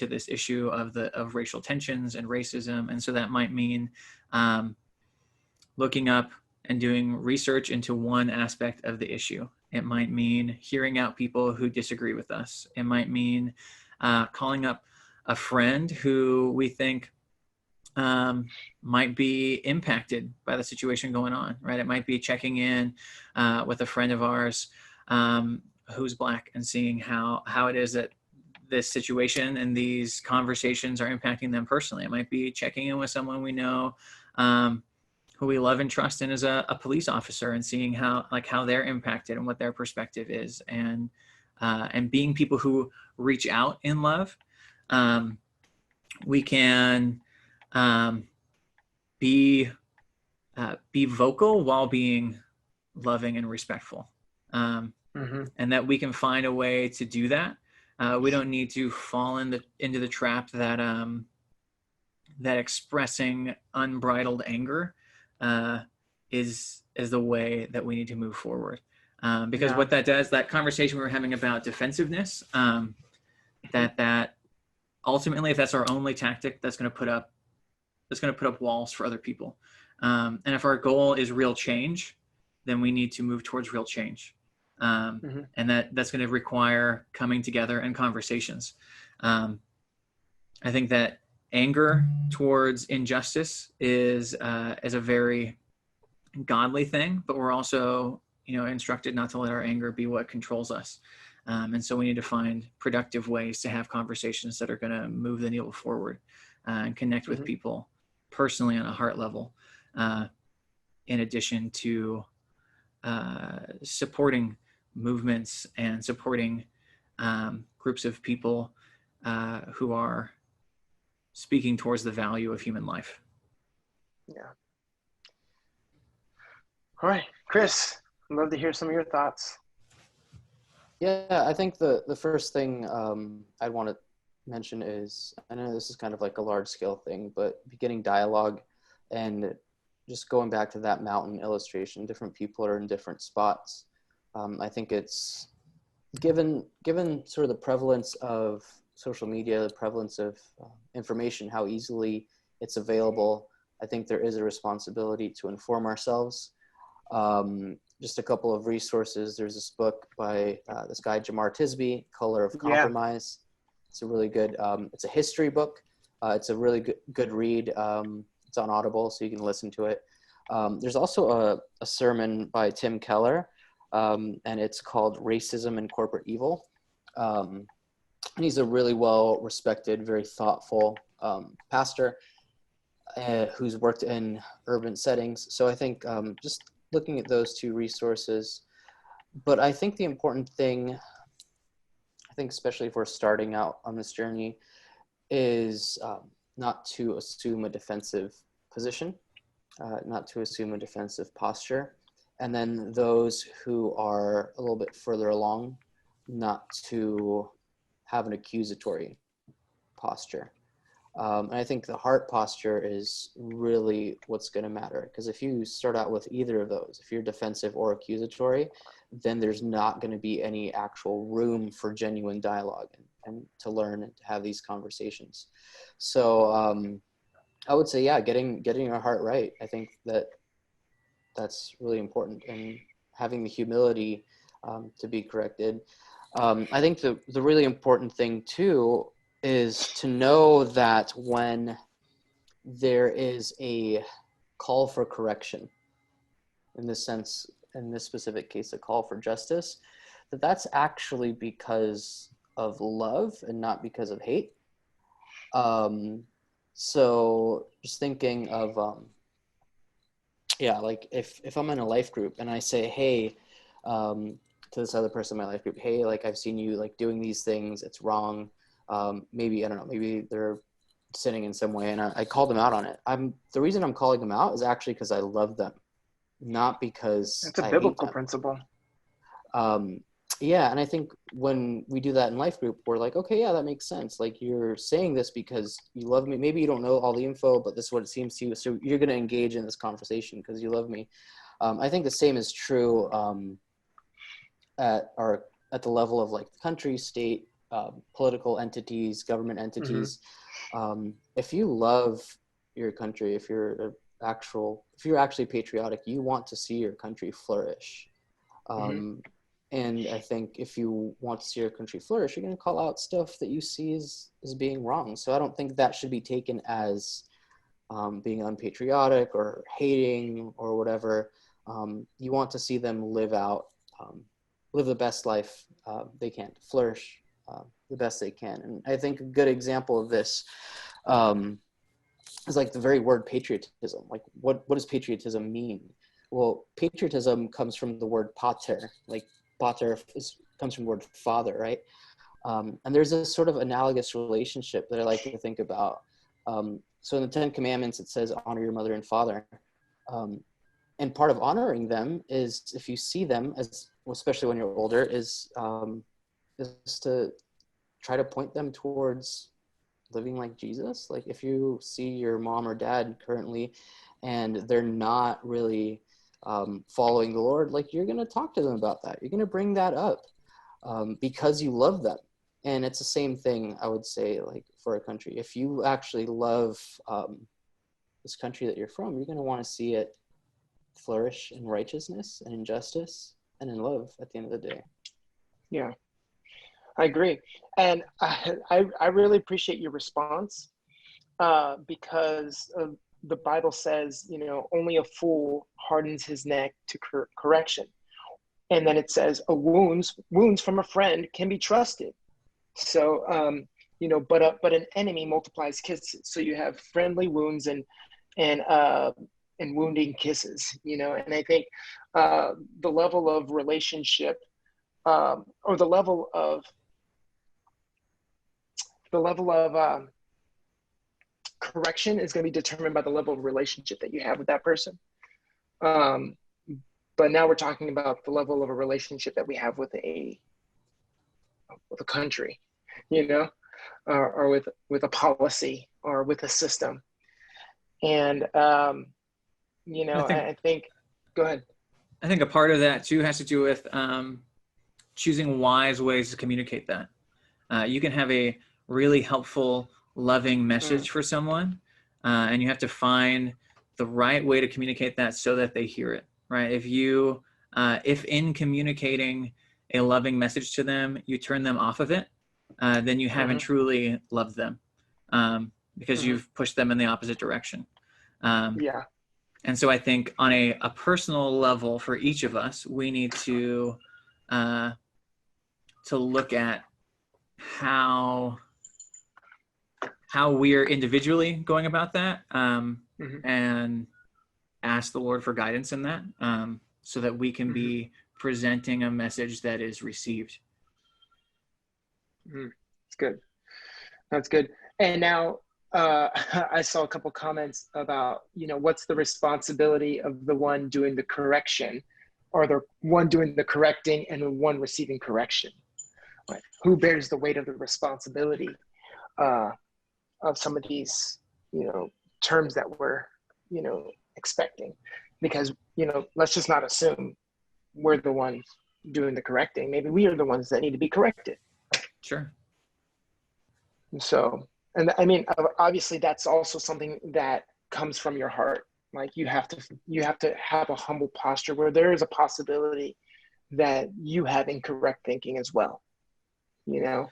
this issue of racial tensions and racism. And so that might mean looking up and doing research into one aspect of the issue. It might mean hearing out people who disagree with us. It might mean calling up a friend who we think might be impacted by the situation going on, right? It might be checking in with a friend of ours who's Black and seeing how it is that this situation and these conversations are impacting them personally. It might be checking in with someone we know who we love and trust in as a police officer, and seeing how they're impacted and what their perspective is, and being people who reach out in love. We can be vocal while being loving, and respectful. And Mm-hmm. that we can find a way to do that. We don't need to fall into the trap that that expressing unbridled anger is the way that we need to move forward. Because what that does, that conversation we were having about defensiveness, that ultimately, if that's our only tactic, that's going to put up walls for other people. And if our goal is real change, then we need to move towards real change. And that's going to require coming together and conversations. I think that anger towards injustice is a very godly thing, but we're also, instructed not to let our anger be what controls us. And so we need to find productive ways to have conversations that are going to move the needle forward and connect with people personally on a heart level, in addition to supporting movements and supporting groups of people who are speaking towards the value of human life. Yeah. All right, Chris, I'd love to hear some of your thoughts. Yeah, I think the first thing I'd want to mention is, I know this is kind of like a large scale thing, but beginning dialogue and just going back to that mountain illustration, different people are in different spots. I think it's given sort of the prevalence of social media, the prevalence of information, how easily it's available. I think there is a responsibility to inform ourselves. Just a couple of resources. There's this book by this guy, Jamar Tisby, Color of Compromise. It's a really good, it's a history book. It's a really good read. It's on Audible, so you can listen to it. There's also a sermon by Tim Keller, and it's called Racism and Corporate Evil. And he's a really well-respected, very thoughtful pastor who's worked in urban settings. So I think just looking at those two resources. But I think the important thing, especially if we're starting out on this journey, is not to assume a defensive position, not to assume a defensive posture. And then those who are a little bit further along, not to have an accusatory posture. And I think the heart posture is really what's going to matter, because if you start out with either of those, if you're defensive or accusatory, then there's not going to be any actual room for genuine dialogue and to learn and to have these conversations. So I would say, yeah, getting your heart right. I think that's really important, and having the humility to be corrected. I think the really important thing too is to know that when there is a call for correction, in this sense, in this specific case, a call for justice, that's actually because of love and not because of hate. So just thinking of, like if I'm in a life group and I say, hey, to this other person in my life group, hey, like I've seen you like doing these things, it's wrong. Maybe, I don't know, maybe they're sinning in some way, and I call them out on it. The reason I'm calling them out is actually because I love them, not because it's a I biblical hate them. principle. Yeah, and I think when we do that in life group, we're like, okay, yeah, that makes sense. Like, you're saying this because you love me. Maybe you don't know all the info, but this is what it seems to you. So you're going to engage in this conversation because you love me. I think the same is true at the level of like the country, state, political entities, government entities. If you love your country, if you're actually patriotic, you want to see your country flourish. And I think if you want to see your country flourish, you're going to call out stuff that you see as being wrong. So I don't think that should be taken as being unpatriotic or hating or whatever. You want to see them live the best life they can, flourish the best they can. And I think a good example of this is like the very word patriotism. Like what does patriotism mean? Well, patriotism comes from the word pater. Like pater comes from the word father, right? And there's a sort of analogous relationship that I like to think about. So in the Ten Commandments, it says, honor your mother and father. and part of honoring them is, if you see them, as especially when you're older, is to try to point them towards living like Jesus. Like if you see your mom or dad currently and they're not really following the Lord, like you're going to talk to them about that. You're going to bring that up because you love them. And it's the same thing, I would say, like for a country. If you actually love this country that you're from, you're going to want to see it flourish in righteousness and in justice and in love at the end of the day. Yeah, I agree. And I really appreciate your response because the Bible says, you know, only a fool hardens his neck to correction. And then it says, wounds from a friend can be trusted. So, you know, but an enemy multiplies kisses. So you have friendly wounds and wounding kisses, you know. And I think the level of relationship or the level of correction is going to be determined by the level of relationship that you have with that person. But now we're talking about the level of a relationship that we have with a country, you know, or with a policy or with a system. And, you know, I think, go ahead. I think a part of that too has to do with choosing wise ways to communicate that. You can have a really helpful, loving message for someone, and you have to find the right way to communicate that so that they hear it, right? If in communicating a loving message to them, you turn them off of it, then you haven't truly loved them, because you've pushed them in the opposite direction. Yeah. And so I think on a personal level for each of us, we need to look at how we are individually going about that, and ask the Lord for guidance in that, so that we can be presenting a message that is received. That's good. That's good. And now I saw a couple comments about, you know, what's the responsibility of the one doing the correction, or the one doing the correcting and the one receiving correction? Right? Who bears the weight of the responsibility of some of these, you know, terms that we're, you know, expecting? Because, you know, let's just not assume we're the ones doing the correcting. Maybe we are the ones that need to be corrected. Sure. So, and I mean, obviously that's also something that comes from your heart. Like you have to have a humble posture where there is a possibility that you have incorrect thinking as well, you know?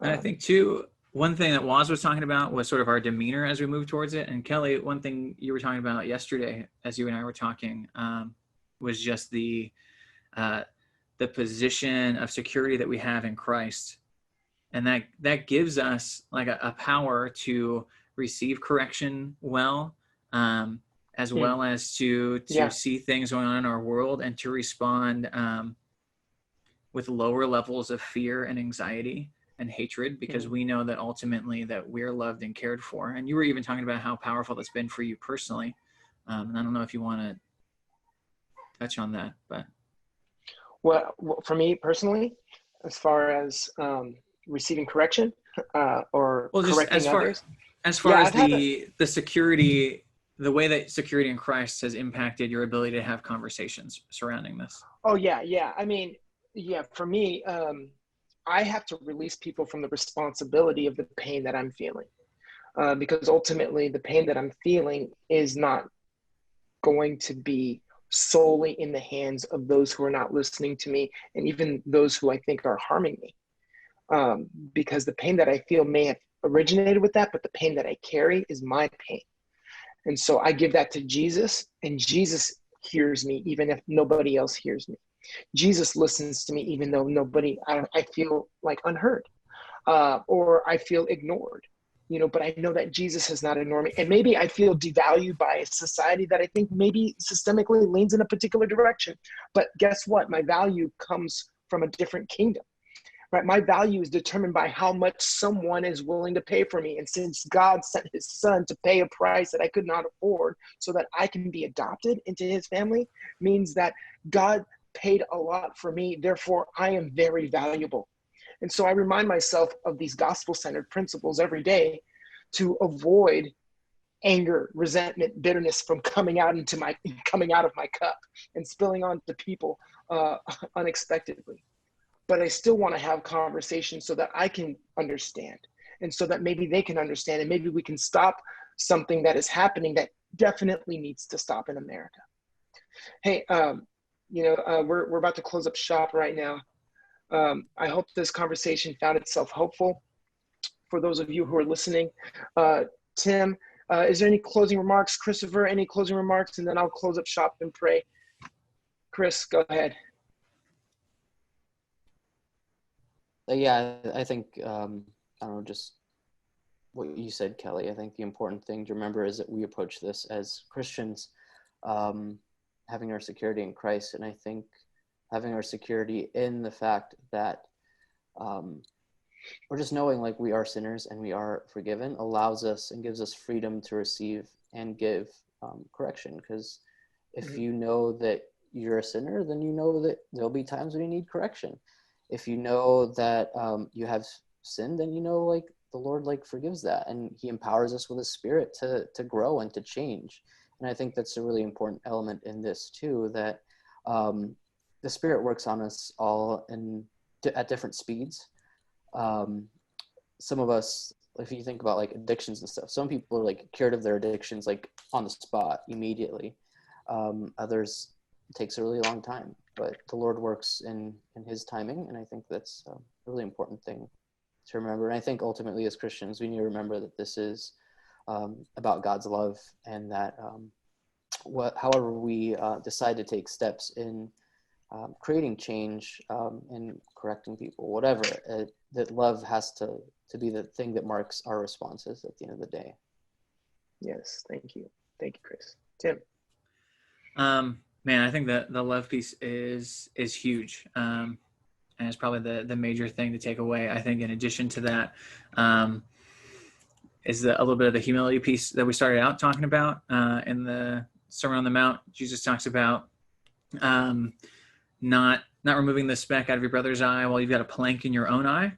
And I think too, one thing that Waz was talking about was sort of our demeanor as we move towards it. And Kelly, one thing you were talking about yesterday, as you and I were talking, was just the position of security that we have in Christ. And that gives us like a power to receive correction well, as well as to see things going on in our world and to respond with lower levels of fear and anxiety and hatred, because we know that ultimately that we're loved and cared for. And you were even talking about how powerful that's been for you personally. And I don't know if you want to touch on that, but. Well, for me personally, as far as receiving correction or correcting others. As far as the security, the way that security in Christ has impacted your ability to have conversations surrounding this. Oh yeah. I mean, for me, I have to release people from the responsibility of the pain that I'm feeling, because ultimately the pain that I'm feeling is not going to be solely in the hands of those who are not listening to me, and even those who I think are harming me. Because the pain that I feel may have originated with that, but the pain that I carry is my pain. And so I give that to Jesus, and Jesus hears me even if nobody else hears me. Jesus listens to me even though I feel like unheard, or I feel ignored, you know, but I know that Jesus has not ignored me. And maybe I feel devalued by a society that I think maybe systemically leans in a particular direction. But guess what? My value comes from a different kingdom. right? My value is determined by how much someone is willing to pay for me. And since God sent his son to pay a price that I could not afford so that I can be adopted into his family, means that God paid a lot for me. Therefore, I am very valuable. And so I remind myself of these gospel-centered principles every day to avoid anger, resentment, bitterness from coming out of my cup and spilling onto people unexpectedly. But I still want to have conversations so that I can understand, and so that maybe they can understand, and maybe we can stop something that is happening that definitely needs to stop in America. Hey, we're about to close up shop right now. I hope this conversation found itself helpful for those of you who are listening. Tim, is there any closing remarks? Christopher, any closing remarks? And then I'll close up shop and pray. Chris, go ahead. Yeah, I think, I don't know, just what you said, Kelly. I think the important thing to remember is that we approach this as Christians, having our security in Christ. And I think having our security in the fact that or just knowing like we are sinners and we are forgiven allows us and gives us freedom to receive and give correction. Because if you know that you're a sinner, then you know that there'll be times when you need correction. If you know that you have sinned, then you know like the Lord like forgives that, and he empowers us with his spirit to grow and to change. And I think that's a really important element in this too, that the Spirit works on us all at different speeds. Some of us, if you think about like addictions and stuff, some people are like cured of their addictions like on the spot immediately. Others, it takes a really long time, but the Lord works in his timing, and I think that's a really important thing to remember. And I think ultimately as Christians, we need to remember that this is about God's love, and that however we decide to take steps in creating change and correcting people, whatever, that love has to be the thing that marks our responses at the end of the day. Yes, thank you. Thank you, Chris. Tim. Man, I think that the love piece is huge. And it's probably the major thing to take away. I think in addition to that, is a little bit of the humility piece that we started out talking about in the Sermon on the Mount. Jesus talks about not removing the speck out of your brother's eye while you've got a plank in your own eye,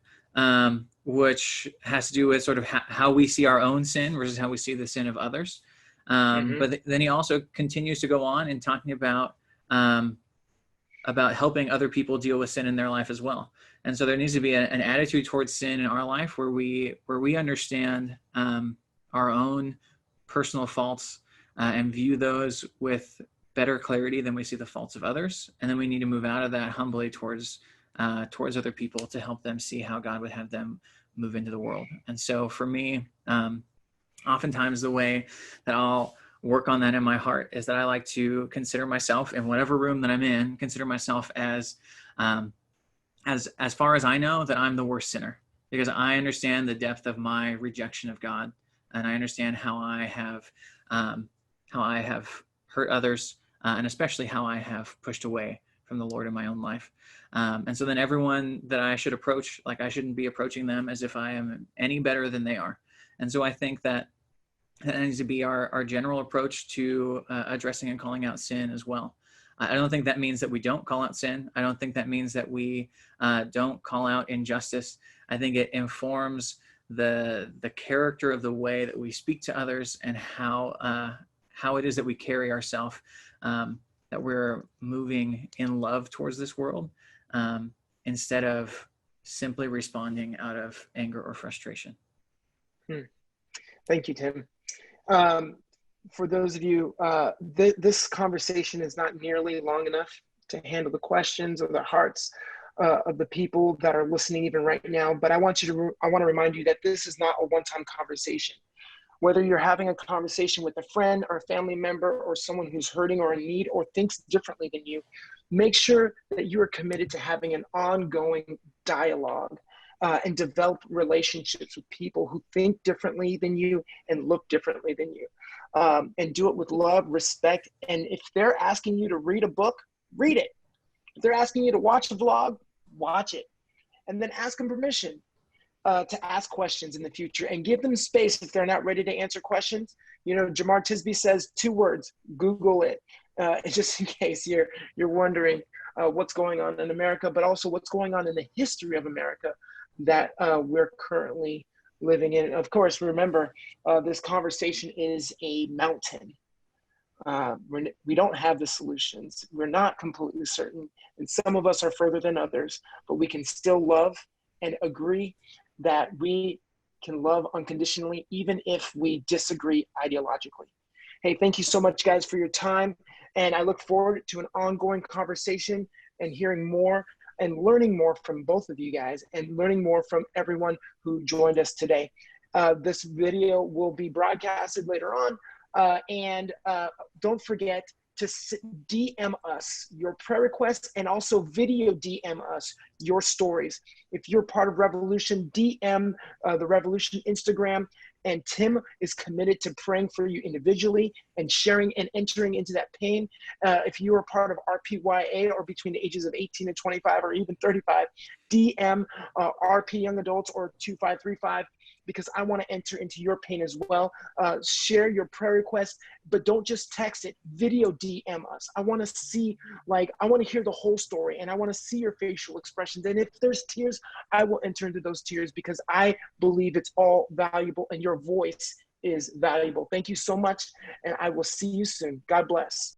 which has to do with sort of how we see our own sin versus how we see the sin of others. But then he also continues to go on in talking about helping other people deal with sin in their life as well. And so there needs to be an attitude towards sin in our life where we understand our own personal faults and view those with better clarity than we see the faults of others. And then we need to move out of that humbly towards other people to help them see how God would have them move into the world. And so for me, oftentimes the way that I'll work on that in my heart is that I like to consider myself in whatever room that I'm in, consider myself as far as I know that I'm the worst sinner, because I understand the depth of my rejection of God. And I understand how I have hurt others, and especially how I have pushed away from the Lord in my own life. And so then everyone that I should approach, like I shouldn't be approaching them as if I am any better than they are. And so I think that needs to be our general approach to addressing and calling out sin as well. I don't think that means that we don't call out sin. I don't think that means that we don't call out injustice. I think it informs the character of the way that we speak to others and how it is that we carry ourselves, that we're moving in love towards this world instead of simply responding out of anger or frustration. Thank you, Tim. For those of you, this conversation is not nearly long enough to handle the questions or the hearts of the people that are listening even right now. But I want to remind you that this is not a one-time conversation. Whether you're having a conversation with a friend or a family member or someone who's hurting or in need or thinks differently than you, make sure that you are committed to having an ongoing dialogue and develop relationships with people who think differently than you and look differently than you. And do it with love, respect. And if they're asking you to read a book, read it. If they're asking you to watch a vlog, watch it. and then ask them permission to ask questions in the future, and give them space if they're not ready to answer questions. You know, Jamar Tisby says 2 words: Google it. Just in case you're wondering what's going on in America, but also what's going on in the history of America that we're currently living in. Of course, remember, this conversation is a mountain. We don't have the solutions. We're not completely certain, and some of us are further than others, but we can still love and agree that we can love unconditionally, even if we disagree ideologically. Hey, thank you so much, guys, for your time. And I look forward to an ongoing conversation and hearing more and learning more from both of you guys, and learning more from everyone who joined us today. This video will be broadcasted later on. And don't forget to DM us your prayer requests, and also video DM us your stories. If you're part of Revolution, DM the Revolution Instagram, and Tim is committed to praying for you individually and sharing and entering into that pain. If you are part of RPYA or between the ages of 18 and 25 or even 35, DM RP Young Adults or 2535, because I want to enter into your pain as well. Share your prayer requests, but don't just text it. Video DM us. I want to see, I want to hear the whole story, and I want to see your facial expressions. And if there's tears, I will enter into those tears, because I believe it's all valuable and your voice is valuable. Thank you so much, and I will see you soon. God bless.